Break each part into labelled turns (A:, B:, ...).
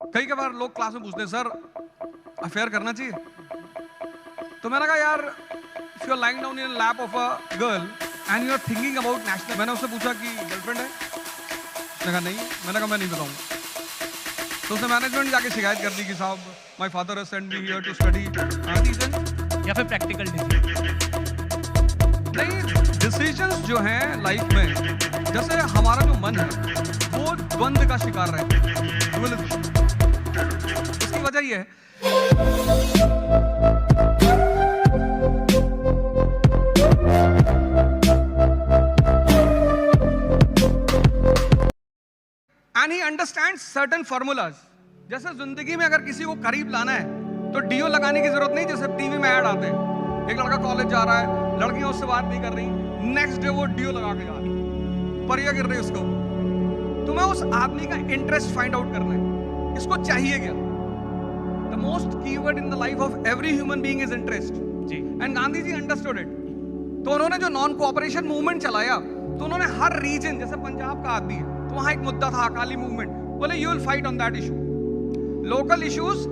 A: कई बार लोग क्लास में पूछते हैं, सर अफेयर करना चाहिए? तो मैंने कहा यार, if you are lying down in lap of a girl and you are thinking about national, मैंने उससे पूछा कि गर्लफ्रेंड है? उसने कहा नहीं है। मैंने कहा मैं नहीं बताऊंगा। तो उसने मैनेजमेंट जाके शिकायत कर दी कि साहब my father has sent me here to study decision
B: या फिर प्रैक्टिकल डिसीजन।
A: नहीं, डिसीजंस जो हैं लाइफ में, जैसे हमारा जो मन है वो द्वंद का शिकार रहता है, dualism। इसकी वजह ये है, and he understands certain formulas. जैसे जिंदगी में अगर किसी को करीब लाना है तो डीओ लगाने की जरूरत नहीं। जैसे टीवी में ऐड आते हैं, एक लड़का कॉलेज जा रहा है, लड़कियां उससे बात नहीं कर रही, नेक्स्ट डे वो डीओ लगा के जा रही, परिया गिर रही उसको। तुम्हें उस आदमी का इंटरेस्ट फाइंड आउट करना है, इसको चाहिए क्या। The most keyword in the life of every human being is interest
B: जी।
A: And Gandhi ji understood it. तो उन्होंने जो नॉन कोऑपरेशन मूवमेंट चलाया, तो उन्होंने हर रीजन, जैसे पंजाब का आदमी है तो वहां एक मुद्दा था अकाली मूवमेंट, बोले you will fight on that issue. Local issues,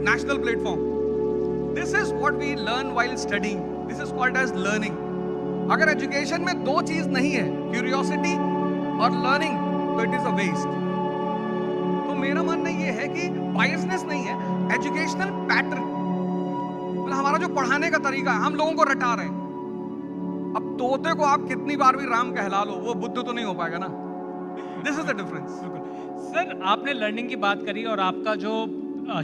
A: national platform. This is what we learn while studying, this is called edge learning. अगर एजुकेशन में दो चीज नहीं है, क्यूरियोसिटी और लर्निंग, तो इट इज अ वेस्ट। तो मेरा मानना ये है कि बायसनेस नहीं है, एजुकेशनल पैटर्न, मतलब हमारा जो पढ़ाने का तरीका है, हम लोगों को रटा रहे हैं। अब तोते को आप कितनी बार भी राम कहला लो, वो बुद्ध तो नहीं हो पाएगा ना। This is the difference.
B: Sir, आपने लर्निंग की बात करी और आपका जो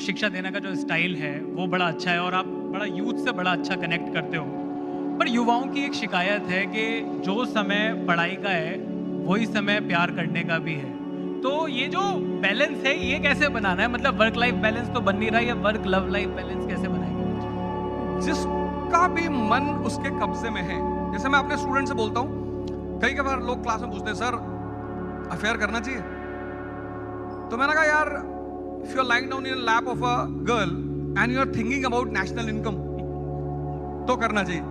B: शिक्षा देने का जो स्टाइल है वो बड़ा अच्छा है और आप बड़ा यूथ से बड़ा अच्छा कनेक्ट करते हो। पर युवाओं की एक शिकायत है कि जो समय पढ़ाई का है वही समय प्यार करने का भी है। तो ये जो बैलेंस है ये कैसे बनाना है? मतलब वर्क लाइफ बैलेंस तो बन नहीं रहा, या वर्क लव लाइफ बैलेंस कैसे बनाएंगे?
A: जिसका भी मन उसके कब्जे में है। जैसे मैं अपने स्टूडेंट से बोलता हूँ, कई बार लोग क्लास में पूछते हैं, सर अफेयर करना चाहिए? तो मैंने कहा यार, if you are lying down in lap of a girl and you are thinking about national income, तो करना चाहिए।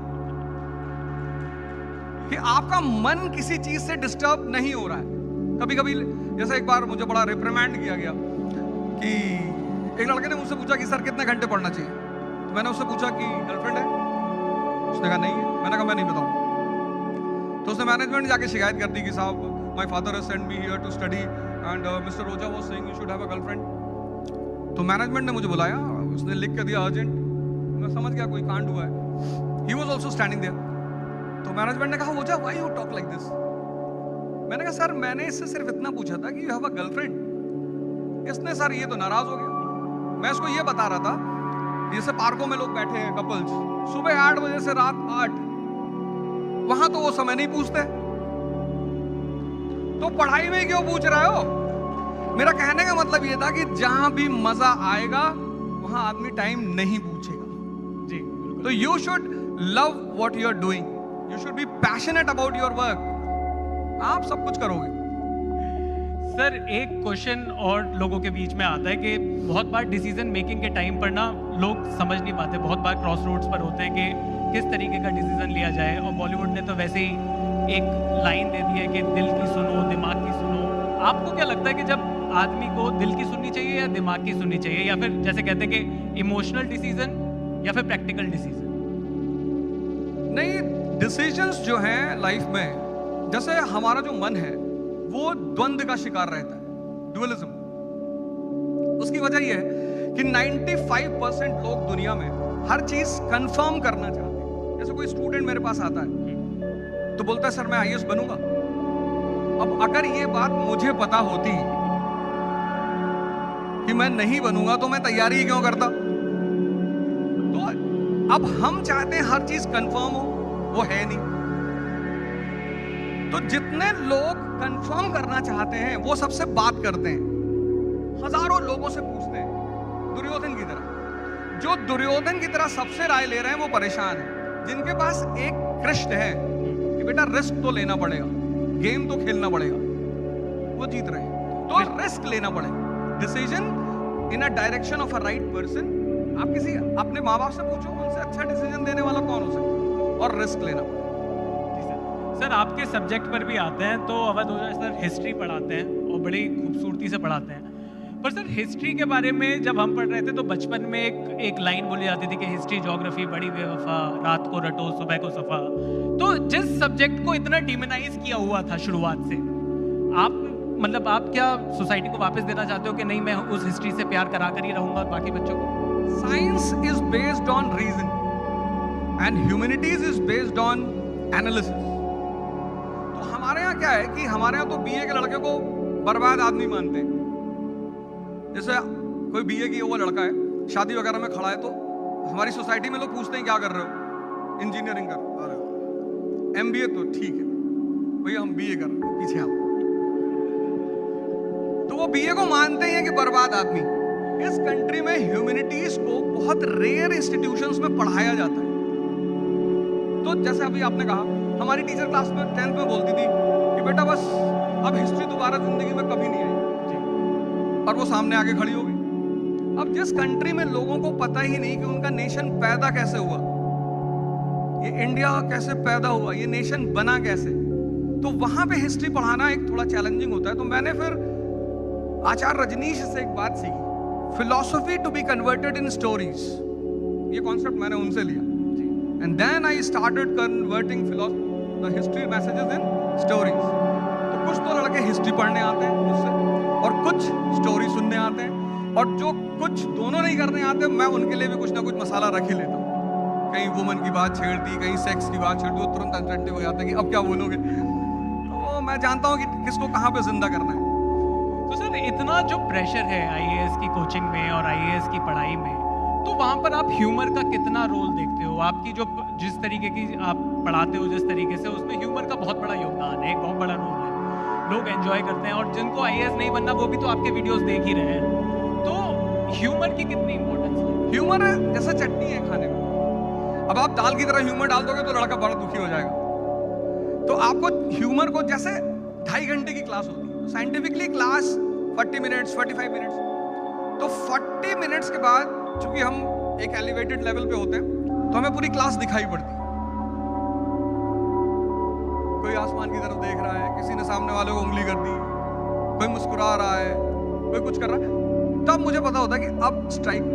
A: कि आपका मन किसी चीज से डिस्टर्ब नहीं हो रहा है। कभी कभी, जैसे एक बार मुझे बड़ा रिप्रिमेंड किया गया कि एक लड़के ने मुझसे पूछा कि सर कितने घंटे पढ़ना चाहिए? तो मैंने उससे पूछा कि गर्लफ्रेंड है? उसने कहा नहीं है। मैंने कहा मैं नहीं बताऊंगा। तो उसने मैनेजमेंट जाके शिकायत कर दी कि साहब my father has sent me here to study and mister Rosa was saying you should have a girlfriend. तो मैनेजमेंट ने मुझे बुलाया, उसने लिख के दिया अर्जेंट। मैं समझ गया कोई कांड हुआ है। He was also standing there. तो मैनेजमेंट ने कहा, Roja why you talk like this? मैंने कहा सर, मैंने इससे सिर्फ इतना पूछा था कि यू हैव अ गर्लफ्रेंड। इसने सर ये तो नाराज हो गया। मैं इसको ये बता रहा था, जैसे पार्कों में लोग बैठे हैं कपल्स, सुबह 8 बजे से रात 8, वहां तो वो समय नहीं पूछते, तो पढ़ाई में क्यों पूछ रहे हो? मेरा कहने का मतलब ये था कि जहां भी मजा आएगा वहां आदमी टाइम नहीं पूछेगा
B: जी।
A: तो you should love what you are doing, you should be passionate about your work, आप सब कुछ करोगे।
B: सर, एक क्वेश्चन और लोगों के बीच में आता है कि बहुत बार डिसीजन मेकिंग के टाइम पर ना लोग समझ नहीं पाते, बहुत बार क्रॉस रोड्स पर होते हैं कि किस तरीके का डिसीजन लिया जाए। और बॉलीवुड ने तो वैसे ही एक लाइन दे दी है कि दिल की सुनो दिमाग की सुनो। आपको क्या लगता है कि जब आदमी को दिल की सुननी चाहिए या दिमाग की सुननी चाहिए, या फिर जैसे कहते हैं कि इमोशनल डिसीजन या फिर प्रैक्टिकल डिसीजन?
A: नहीं, डिसीजंस जो हैं लाइफ में, जैसे हमारा जो मन है वो द्वंद का शिकार रहता है, डुअलिज्म। उसकी वजह यह है कि 95% लोग दुनिया में हर चीज कंफर्म करना चाहते हैं। जैसे कोई स्टूडेंट मेरे पास आता है तो बोलता है सर मैं आईएएस बनूंगा। अब अगर ये बात मुझे पता होती कि मैं नहीं बनूंगा तो मैं तैयारी ही क्यों करता? तो अब हम चाहते हैं हर चीज कंफर्म हो, वो है नहीं। तो जितने लोग कंफर्म करना चाहते हैं वो सबसे बात करते हैं, हजारों लोगों से पूछते हैं, दुर्योधन की तरह। जो दुर्योधन की तरह सबसे राय ले रहे हैं वो परेशान है। जिनके पास एक कृष्ण है कि बेटा रिस्क तो लेना पड़ेगा, गेम तो खेलना पड़ेगा, वो जीत रहे हैं। तो रिस्क लेना पड़ेगा, decision in a direction of a right person. आप किसी अपने माँ बाप से पूछो उनसे अच्छा डिसीजन देने वाला कौन हो सकता है, और रिस्क लेना पड़ेगा।
B: सर, आपके सब्जेक्ट पर भी आते हैं तो अवध ओझा सर हिस्ट्री पढ़ाते हैं और बड़ी खूबसूरती से पढ़ाते हैं। पर सर हिस्ट्री के बारे में जब हम पढ़ रहे थे तो बचपन में एक लाइन बोली जाती थी कि हिस्ट्री ज्योग्राफी बड़ी बेवफा, रात को रटो सुबह को सफा। तो जिस सब्जेक्ट को इतना डिमोनाइज किया हुआ था शुरुआत से, आप मतलब आप क्या सोसाइटी को वापस देना चाहते हो कि नहीं मैं उस हिस्ट्री से प्यार करा कर ही रहूंगा बाकी बच्चों को?
A: Science is based on reason and humanities is based on analysis. तो हमारे यहाँ क्या है कि हमारे यहाँ तो बीए के लड़के को बर्बाद आदमी मानते हैं। जैसे कोई बीए किया हुआ लड़का है, शादी वगैरह में खड़ा है, तो हमारी सोसाइटी में लोग पूछते हैं क्या कर रहे हो? इंजीनियरिंग कर रहे हो। एमबीए तो ठीक है भैया, हम बीए कर रहे हैं, पीछे आओ। तो वो बीए को मानते हैं कि बर्बाद आदमी। इस कंट्री में ह्यूमैनिटीज को बहुत रेयर इंस्टीट्यूशंस में पढ़ाया जाता है। तो जैसे अभी आपने कहा, हमारी टीचर क्लास में 10th में बोलती थी कि बेटा बस अब हिस्ट्री दोबारा जिंदगी में कभी नहीं आई, और वो सामने आके खड़ी हो गई। अब जिस कंट्री में लोगों को पता ही नहीं कि उनका नेशन पैदा कैसे हुआ, ये इंडिया कैसे पैदा हुआ, ये नेशन बना कैसे, तो वहां पे हिस्ट्री पढ़ाना एक थोड़ा चैलेंजिंग होता है। तो मैंने फिर आचार्य रजनीश से एक बात सीखी, philosophy to be converted in stories. ये कॉन्सेप्ट मैंने उनसे लिया, and then I started converting the history messages in stories. तो कुछ तो लड़के हिस्ट्री पढ़ने आते हैं मुझसे, और कुछ स्टोरी सुनने आते हैं, और जो कुछ दोनों नहीं करने आते, मैं उनके लिए भी कुछ ना कुछ मसाला रख ही लेता हूँ। कहीं वुमन की बात छेड़ दी, कहीं सेक्स की बात छेड़ दी, वो तुरंत अट्रैक्टिव हो जाते हैं कि अब क्या बोलोगे। तो मैं जानता हूँ कि किसको कहाँ पे जिंदा करना है।
B: तो सर इतना जो प्रेशर है आईएएस की कोचिंग में और आईएएस की पढ़ाई में, तो वहाँ पर आप ह्यूमर का कितना रोल देखते हो? आपकी जो जिस तरीके की आप पढ़ाते हो जिस तरीके से, उसमें ह्यूमर का बहुत बड़ा योगदान है, एक बहुत बड़ा रोल है, लोग एंजॉय करते हैं। और जिनको आईएएस नहीं बनना वो भी तो आपके वीडियोस देख ही रहे हैं। तो ह्यूमर की कितनी इंपॉर्टेंस है?
A: ह्यूमर जैसे चटनी है खाने में। अब आप दाल की तरह ह्यूमर डाल दोगे तो लड़का बड़ा दुखी हो जाएगा। तो आपको ह्यूमर को, जैसे 2.5 घंटे की क्लास होती है, साइंटिफिकली क्लास 40 मिनट्स 45 मिनट्स, तो 40 मिनट्स के बाद चूंकि हम एक एलिवेटेड लेवल पे होते हैं तो हमें पूरी क्लास दिखाई पड़ती है। कोई आसमान की तरफ देख रहा है, किसी ने सामने वाले को उंगली कर दी, कोई मुस्कुरा रहा है, कोई कुछ कर रहा है, तब मुझे पता होता है कि अब स्ट्राइक